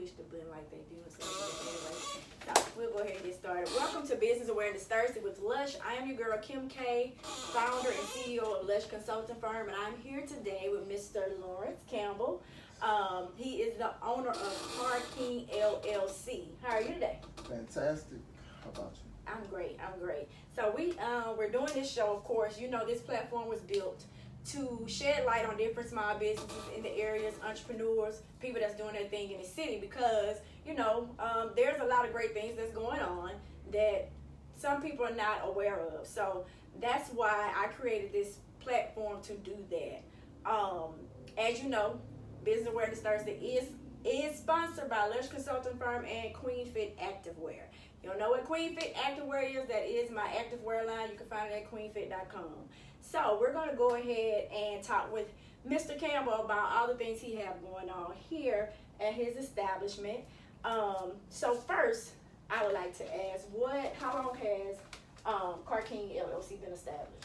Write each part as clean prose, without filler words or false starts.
push the button like they do. So we'll go ahead and get started. Welcome to Business Awareness Thursday with Lush. I am your girl, Kim K, founder and CEO of Lush Consulting Firm, and I'm here today with Mr. Lawrence Campbell. He is the owner of King LLC. How are you today? Fantastic. How about you? I'm great. So we're doing this show, of course. You know, this platform was built to shed light on different small businesses in the areas, entrepreneurs, people that's doing their thing in the city, because, you know, there's a lot of great things that's going on that some people are not aware of. So that's why I created this platform to do that. As you know, Business Awareness Thursday is sponsored by Lush Consulting Firm and Queen Fit Activewear. You don't know what Queen Fit Activewear is? That is my activewear line. You can find it at queenfit.com. So we're going to go ahead and talk with Mr. Campbell about all the things he has going on here at his establishment. So first, I would like to ask, how long has King LLC been established?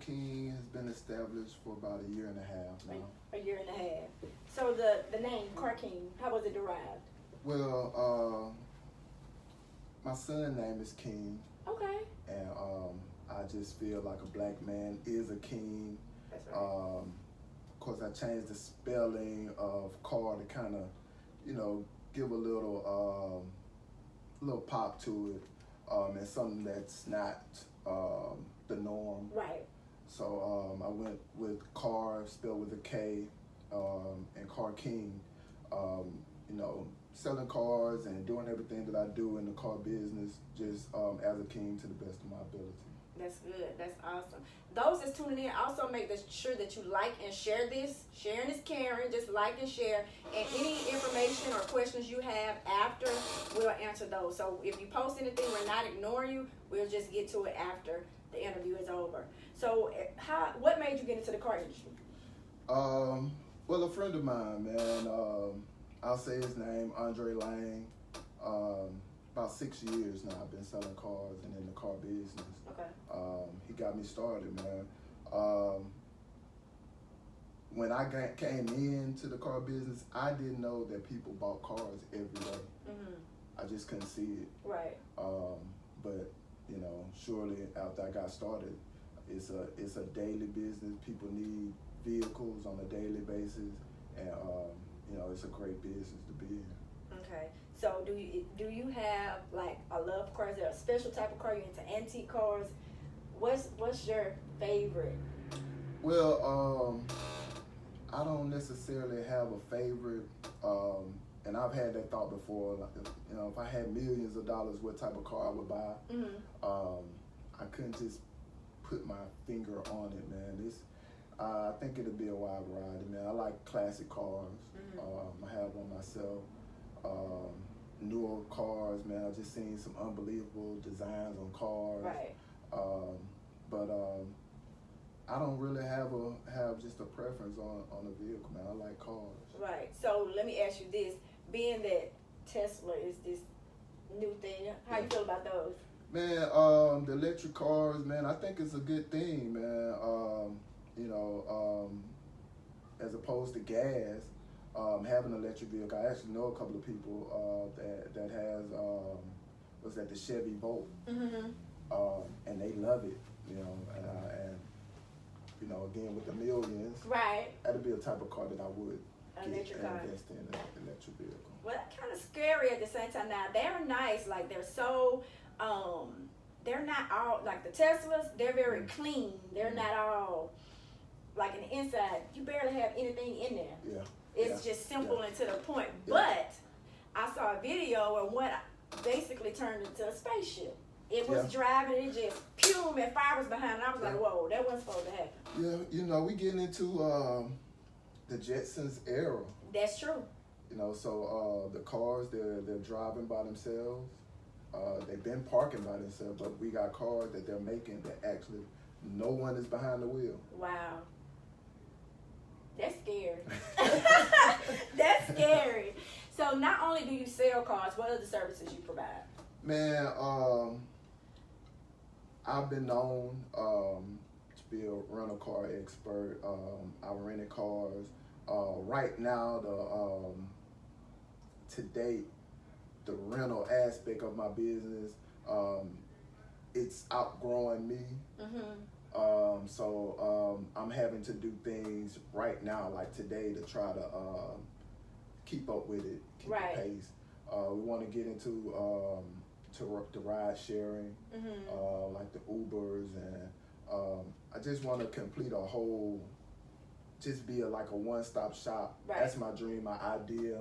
King has been established for about a year and a half now. A year and a half. So the name King, how was it derived? Well, my son's name is King. Okay. And I just feel like a black man is a king. That's right. Of course, I changed the spelling of car to kind of, you know, give a little pop to it, and something that's not the norm. Right. So I went with car spelled with a K, and King. You know, selling cars and doing everything that I do in the car business, just as a king to the best of my ability. That's good. That's awesome. Those that's tuning in, also make sure that you like and share this. Sharing is caring. Just like and share. And any information or questions you have after, we'll answer those. So if you post anything, we're not ignoring you. We'll just get to it after the interview is over. So what made you get into the car industry? Well, a friend of mine, man, I'll say his name, Andre Lang. About 6 years now I've been selling cars and in the car business. Okay. He got me started, man. When I came into the car business, I didn't know that people bought cars every day. Mm-hmm. I just couldn't see it. Right. But you know, surely after I got started, it's a daily business. People need vehicles on a daily basis, and you know, it's a great business to be in. Okay. So do you have like a love for cars? Is there a special type of car? You into antique cars? What's your favorite? Well, I don't necessarily have a favorite, and I've had that thought before. Like, you know, if I had millions of dollars, what type of car I would buy? Mm-hmm. I couldn't just put my finger on it, man. I think it'll be a wide variety, man. I like classic cars. Mm-hmm. I have one myself. Newer cars, man. I just seen some unbelievable designs on cars. Right. But I don't really have just a preference on a vehicle, man. I like cars. Right. So let me ask you this: being that Tesla is this new thing, how you feel about those? Man, the electric cars, man. I think it's a good thing, man. You know, as opposed to gas. Having an electric vehicle, I actually know a couple of people that has what's that, the Chevy Volt, mm-hmm. And they love it, you know, and you know, again with the millions, right? That'd be a type of car that I would invest in an electric vehicle. Well, that's kind of scary at the same time. Now they're nice, like they're so they're not all like the Teslas. They're very mm-hmm. clean. They're mm-hmm. not all like in the inside. You barely have anything in there. Yeah. It's just simple and to the point. Yeah. But I saw a video where one basically turned into a spaceship. It was driving, it just pew, and fire was behind it. I was like, whoa, that wasn't supposed to happen. Yeah, you know, we getting into the Jetsons era. That's true. You know, so the cars, they're driving by themselves. They've been parking by themselves, but we got cars that they're making that actually no one is behind the wheel. Wow. That's scary. That's scary. So not only do you sell cars, what other services you provide? Man, I've been known to be a rental car expert. I rented cars. Right now, to date, the rental aspect of my business, it's outgrowing me. So I'm having to do things right now, like today, to try to keep up with it, keep the pace. We want to get into the ride sharing, like the Ubers, and I just want to complete a whole, just be like a one-stop shop. That's my dream, my idea.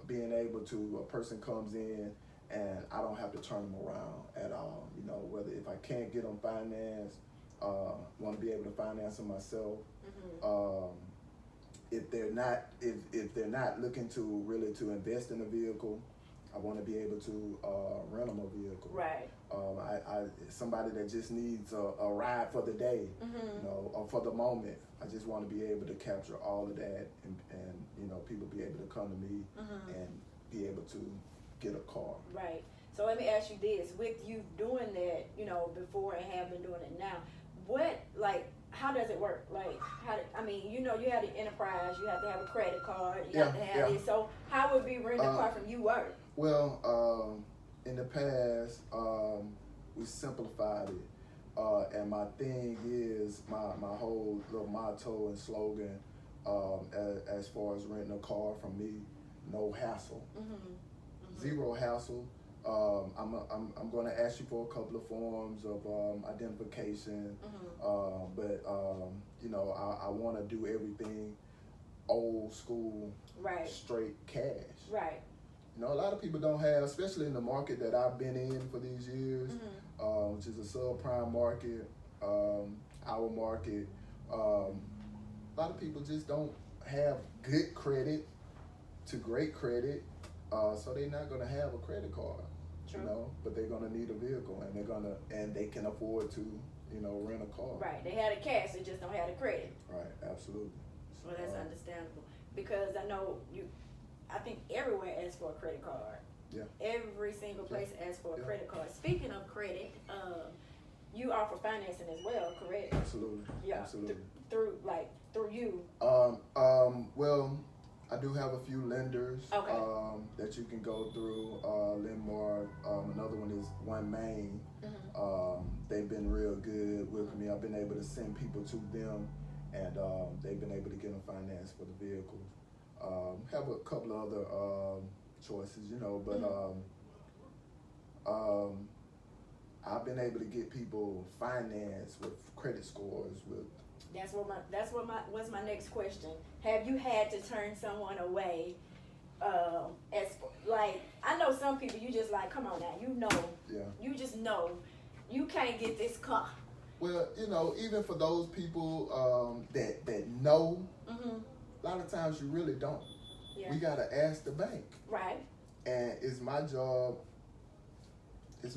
Being able to, a person comes in and I don't have to turn them around at all. You know, whether if I can't get them financed, want to be able to finance them myself. If they're not looking to really to invest in a vehicle, I want to be able to rent them a vehicle. Somebody that just needs a ride for the day, you know, or for the moment. I just want to be able to capture all of that, and you know, people be able to come to me and be able to get a car. Right. So let me ask you this: with you doing that, you know, before and have been doing it now, how does it work? Like, you know, you have the enterprise, you have to have a credit card, you have to have this. So how would we rent a car from you work? Well, in the past, we simplified it. And my thing is, my whole little motto and slogan, as far as renting a car from me, no hassle. Zero hassle. I'm going to ask you for a couple of forms of identification, but you know, I want to do everything old school, straight cash. You know, a lot of people don't have, especially in the market that I've been in for these years, which is a subprime market, our market. A lot of people just don't have good credit to great credit, so they're not going to have a credit card. You know, but they're gonna need a vehicle, and they can afford to, you know, rent a car. They have the cash, they just don't have the credit. Absolutely. Well, that's understandable, because I know I think everywhere asks for a credit card. Every single place asks for a credit card. Speaking of credit, you offer financing as well, correct? Absolutely. Absolutely. Through you. Well, I do have a few lenders that you can go through. Lendmark. Another one is One Main. They've been real good with me. I've been able to send people to them, and they've been able to get them financed for the vehicles. Have a couple of other choices, you know, but I've been able to get people financed with credit scores with. What's my next question. Have you had to turn someone away? I know some people, you just like, come on now, you know, you just know you can't get this car. Well, you know, even for those people that know, a lot of times you really don't. We gotta ask the bank. And it's my job to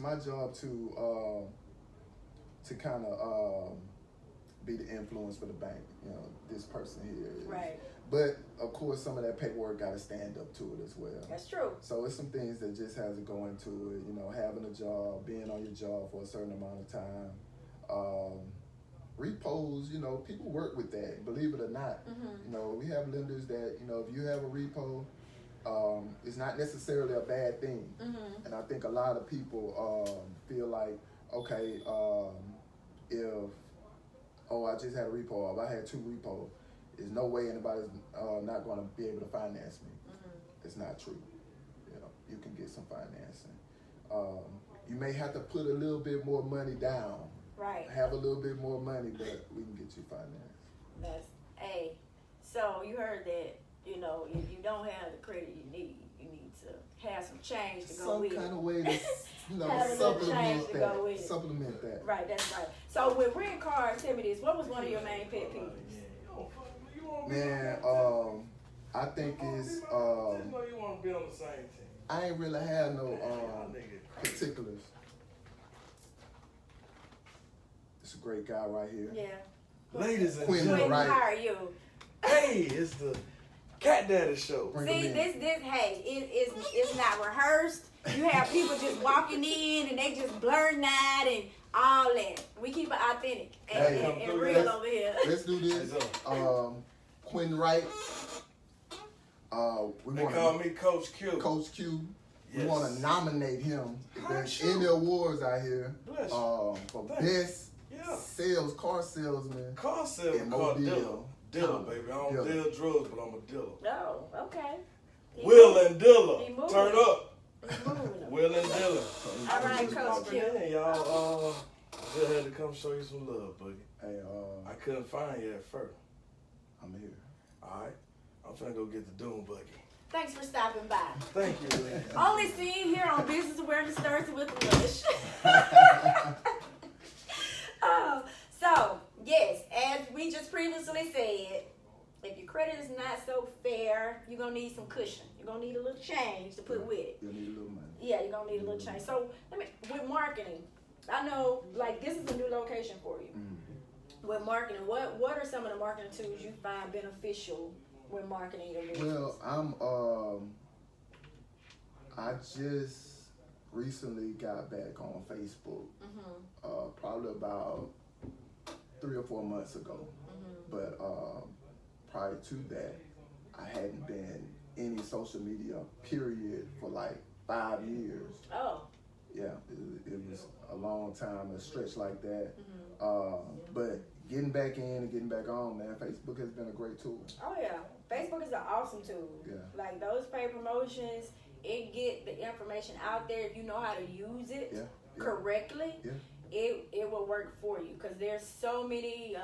kind of be the influence for the bank. You know, this person here is. But of course, some of that paperwork got to stand up to it as well. That's true. So it's some things that just has to go into it. You know, having a job, being on your job for a certain amount of time. Repos, you know, people work with that. Believe it or not, you know, we have lenders that, you know, if you have a repo, it's not necessarily a bad thing. And I think a lot of people feel like, okay, I just had a repo, or if I had 2 repos, there's no way anybody's not going to be able to finance me. It's not true. You know, you can get some financing. You may have to put a little bit more money down. Have a little bit more money, but we can get you financed. So you heard that, you know, if you don't have the credit you need to have some change to go with it. Some kind of way to, you know, supplement that. Supplement that. That's right. So with rent cars, tell me this, what was one of your main pet peeves? Man, I think it's you want to be on the same team. I ain't really had no particulars. It's a great guy right here. Ladies and Quinn, gentlemen, how are you? Hey, it's the Cat Daddy Show. See, it's not rehearsed. You have people just walking in and they just blurring out and all that. We keep it authentic and real over here. Let's do this. Quinn Wright, They call me Coach Q. Coach Q. Yes. We want to nominate him. If there's Sure. any awards out here Bless for best car salesman. Car salesman, in car Mobile. dealer. Dealer, baby. I don't Dealer. deal drugs, but I'm a dealer. Oh, okay. Will and dealer. He moving. Turn up. He moving. Will and dealer. All right, Coach Q. In, y'all. Just had to come show you some love, buddy. Hey, I couldn't find you at first. I'm here. All right. I'm finna go get the Doom buggy. Thanks for stopping by. Thank you, Lee. Only seen here on Business Awareness Thursday with Lush. So, yes, as we just previously said, if your credit is not so fair, you're going to need some cushion. You're going to need a little change to put with it. You'll need a little money. Yeah, you're going to need a little change. So, with marketing, I know, like, this is a new location for you. Mm-hmm. With marketing, what are some of the marketing tools you find beneficial when marketing your business? Well, I just recently got back on Facebook, probably about 3 or 4 months ago. But prior to that, I hadn't been any social media, period, for like 5 years. Oh. Yeah, it was a long time, a stretch like that. But getting back in and getting back on, man, Facebook has been a great tool. Oh, yeah. Facebook is an awesome tool. Yeah. Like those paid promotions, it get the information out there. If you know how to use it correctly, it will work for you. Because there's so many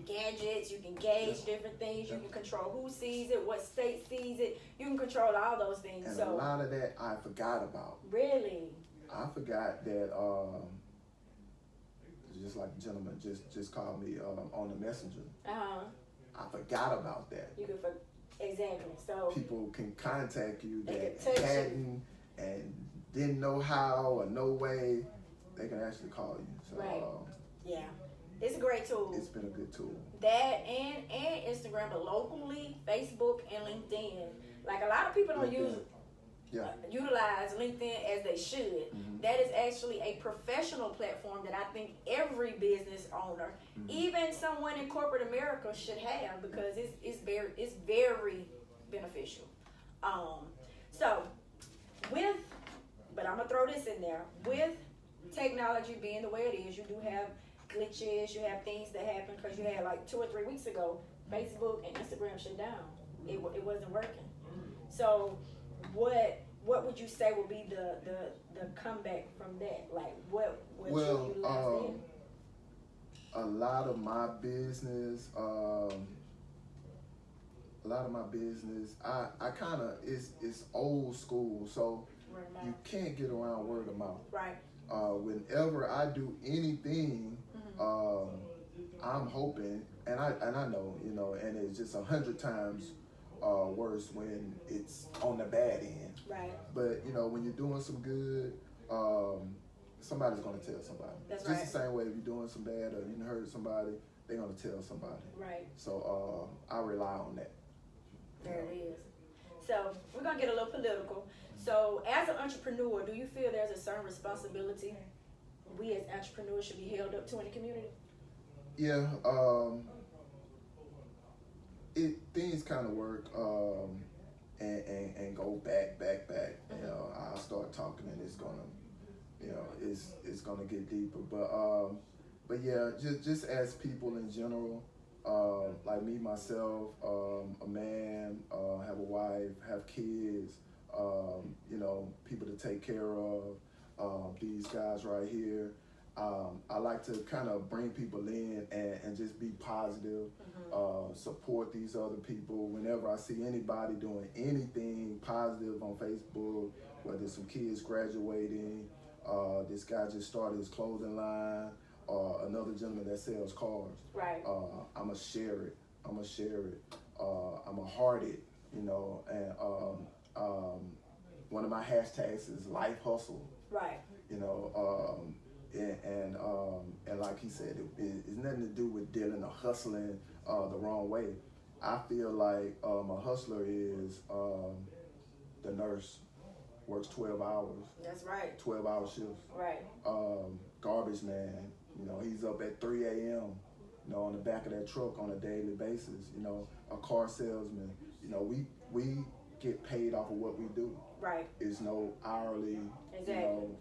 gadgets. You can gauge different things. You can control who sees it, what state sees it. You can control all those things. And so a lot of that I forgot about. Really? I forgot that, just like the gentleman just called me on the messenger. I forgot about that. You can, exactly. So people can contact you they that can touch hadn't and didn't know how or no way. They can actually call you. So, right. Yeah. It's a great tool. It's been a good tool. That and Instagram, but locally, Facebook and LinkedIn. Like a lot of people don't utilize LinkedIn as they should. That is actually a professional platform that I think every business owner, even someone in corporate America, should have because it's very beneficial. But I'm gonna throw this in there with technology being the way it is. You do have glitches, you have things that happen because you had like 2 or 3 weeks ago, Facebook and Instagram shut down. It wasn't working. So what would you say will be the comeback from that? Like what you utilize then? A lot of my business, I kind of it's old school, so you can't get around word of mouth. Right. Whenever I do anything, I'm hoping, and I know, and it's just 100 times worse when it's on the bad end. Right. But when you're doing some good, somebody's gonna tell somebody. That's just right. the same way if you're doing some bad or you hurt somebody, they're gonna tell somebody. Right. So I rely on that. There it is. So we're gonna get a little political. So as an entrepreneur, do you feel there's a certain responsibility we as entrepreneurs should be held up to in the community? Yeah. Things kind of work and go back. I'll start talking and it's gonna, it's gonna get deeper. But yeah, just as people in general, like me myself, a man, have a wife, have kids, people to take care of. These guys right here. I like to kind of bring people in and just be positive, support these other people. Whenever I see anybody doing anything positive on Facebook, whether it's some kids graduating, this guy just started his clothing line, or another gentleman that sells cars. Right. I'ma share it. I'ma heart it, and one of my hashtags is life hustle. Right. And like he said, it's nothing to do with dealing or hustling the wrong way. I feel like a hustler is the nurse, works 12 hours. That's right. 12-hour shifts. Right. Garbage man, he's up at 3 a.m., on the back of that truck on a daily basis. A car salesman, we get paid off of what we do. Right. It's no hourly,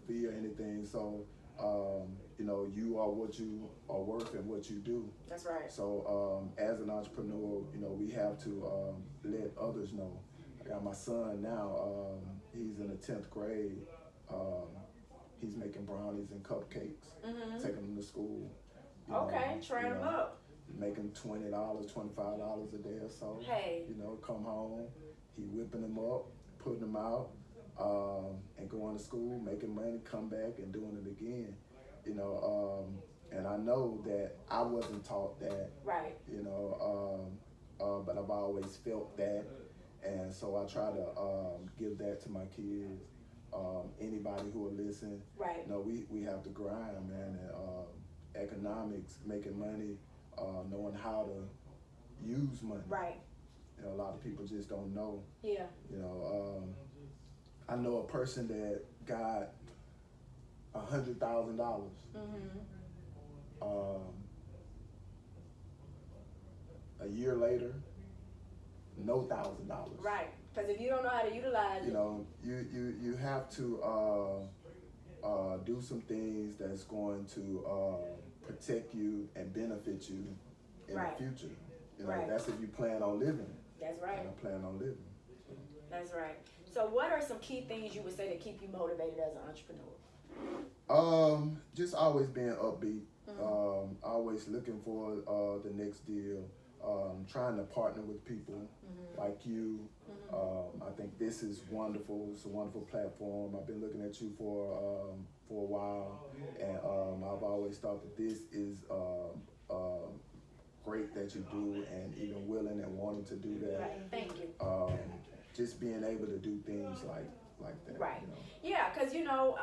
fee or anything. So, you are what you are worth and what you do. That's right. So, as an entrepreneur, we have to let others know. I got my son now. He's in the 10th grade. He's making brownies and cupcakes, taking them to school. Train him up. Making $20, $25 a day or so. Hey. Come home, he whipping them up, putting them out, and going to school, making money, come back and doing it again. And I know that I wasn't taught that. Right. But I've always felt that, and so I try to give that to my kids. Anybody who will listen. Right. We have to grind, man. And, economics, making money, knowing how to use money. Right. A lot of people just don't know. Yeah. I know a person that got $100,000. A year later, no $1,000. Right. Because if you don't know how to utilize it, you have to do some things that's going to protect you and benefit you in the future. That's if you plan on living. That's right. I plan on living. That's right. So what are some key things you would say that keep you motivated as an entrepreneur? Just always being upbeat. Always looking for the next deal. Trying to partner with people like you. I think this is wonderful. It's a wonderful platform. I've been looking at you for a while, and I've always thought that this is great that you do, and even willing and wanting to do that. Right. Thank you. Just being able to do things like that. Right. Yeah, because it don't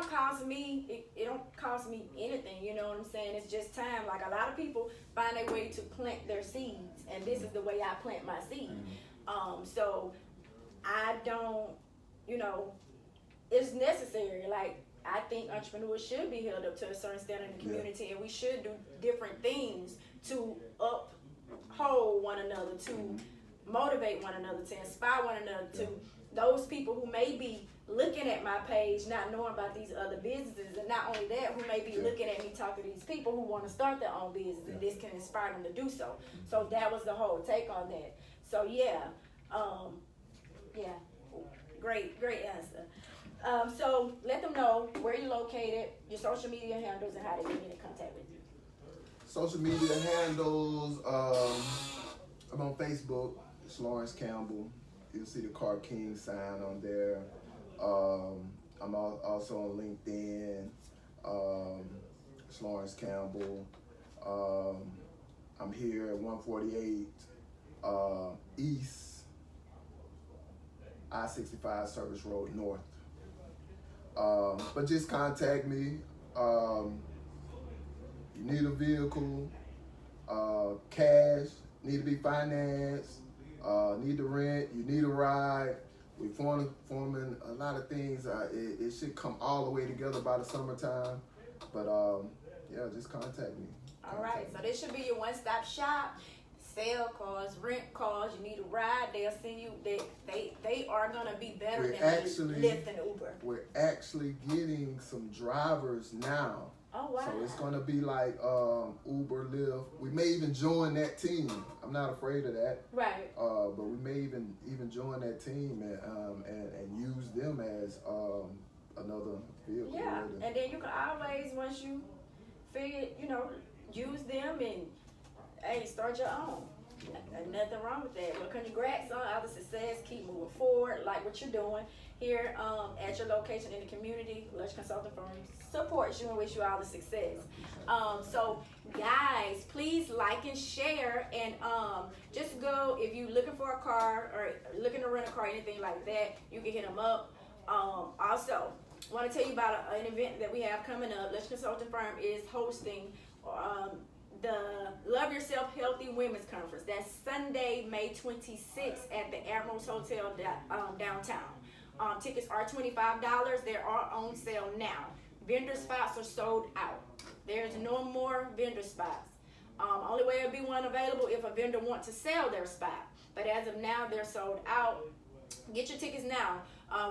cost me. It don't cost me anything. You know what I'm saying? It's just time. Like a lot of people find a way to plant their seeds, and this is the way I plant my seed. So I don't. It's necessary. Like I think entrepreneurs should be held up to a certain standard in the community, and we should do different things to uphold one another, to motivate one another, to inspire one another, to those people who may be looking at my page, not knowing about these other businesses, and not only that, who may be looking at me, talking to these people who want to start their own business, and this can inspire them to do so. So that was the whole take on that. So great answer. So let them know where you're located, your social media handles, and how they can get in contact with you. Social media handles, I'm on Facebook, it's Lawrence Campbell. You'll see the Car King sign on there. I'm also on LinkedIn. It's Lawrence Campbell. I'm here at 148 East I-65 Service Road North. But just contact me. You need a vehicle, cash, need to be financed, need to rent, you need a ride. We're forming a lot of things. It should come all the way together by the summertime. But just contact me. All right, so this should be your one-stop shop. Sell cars, rent cars. You need a ride, they'll send you. They are gonna be better than Lyft and Uber. We're actually getting some drivers now. Oh wow! So it's gonna be like Uber, Lyft. We may even join that team. I'm not afraid of that. Right. But we may even join that team and use them as another vehicle. Yeah, and then you can always, once you figure, use them and start your own. And nothing wrong with that. Well, congrats on all the success. Keep moving forward, like what you're doing here at your location in the community. Lush Consulting Firm supports you and wish you all the success. So, guys, please like and share, and just go if you're looking for a car or looking to rent a car, anything like that. You can hit them up. Also, want to tell you about an event that we have coming up. Lush Consulting Firm is hosting the Love Yourself Healthy Women's Conference. That's Sunday, May 26th at the Admirals Hotel downtown. Tickets are $25. They are on sale now. Vendor spots are sold out. There's no more vendor spots. Only way it'll be one available if a vendor wants to sell their spot. But as of now, they're sold out. Get your tickets now.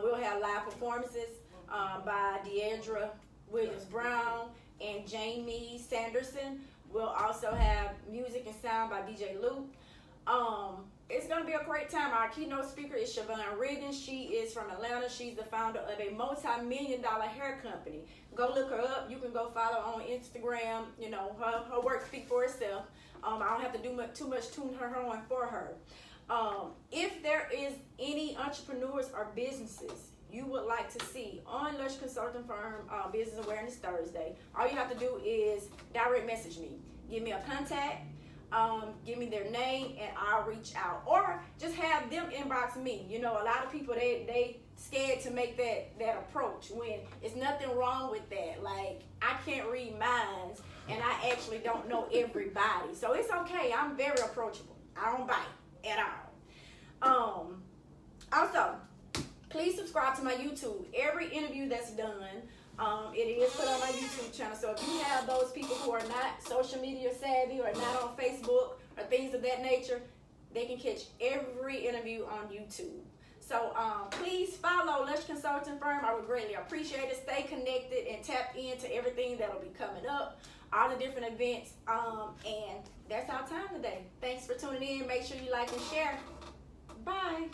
We'll have live performances by Deidre Williams-Brown and Jamie Sanderson. We'll also have music and sound by DJ Luke. It's going to be a great time. Our keynote speaker is Siobhan Riggins. She is from Atlanta. She's the founder of a multi-million-dollar hair company. Go look her up. You can go follow on Instagram. You know, her work speaks for itself. I don't have to do too much tuning her horn for her. If there is any entrepreneurs or businesses you would like to see on Lush Consulting Firm Business Awareness Thursday, all you have to do is direct message me. Give me a contact. Give me their name and I'll reach out, or just have them inbox me. You know, a lot of people they scared to make that approach when it's nothing wrong with that. Like, I can't read minds and I actually don't know everybody, so it's okay. I'm very approachable. I don't bite at all. Also, please subscribe to my YouTube. Every interview that's done, it is put on my YouTube channel. So if you have those people who are not social media savvy or not on Facebook or things of that nature, they can catch every interview on YouTube. So please follow Lush Consulting Firm. I would greatly appreciate it. Stay connected and tap into everything that'll be coming up, all the different events. And that's our time today. Thanks for tuning in. Make sure you like and share. Bye.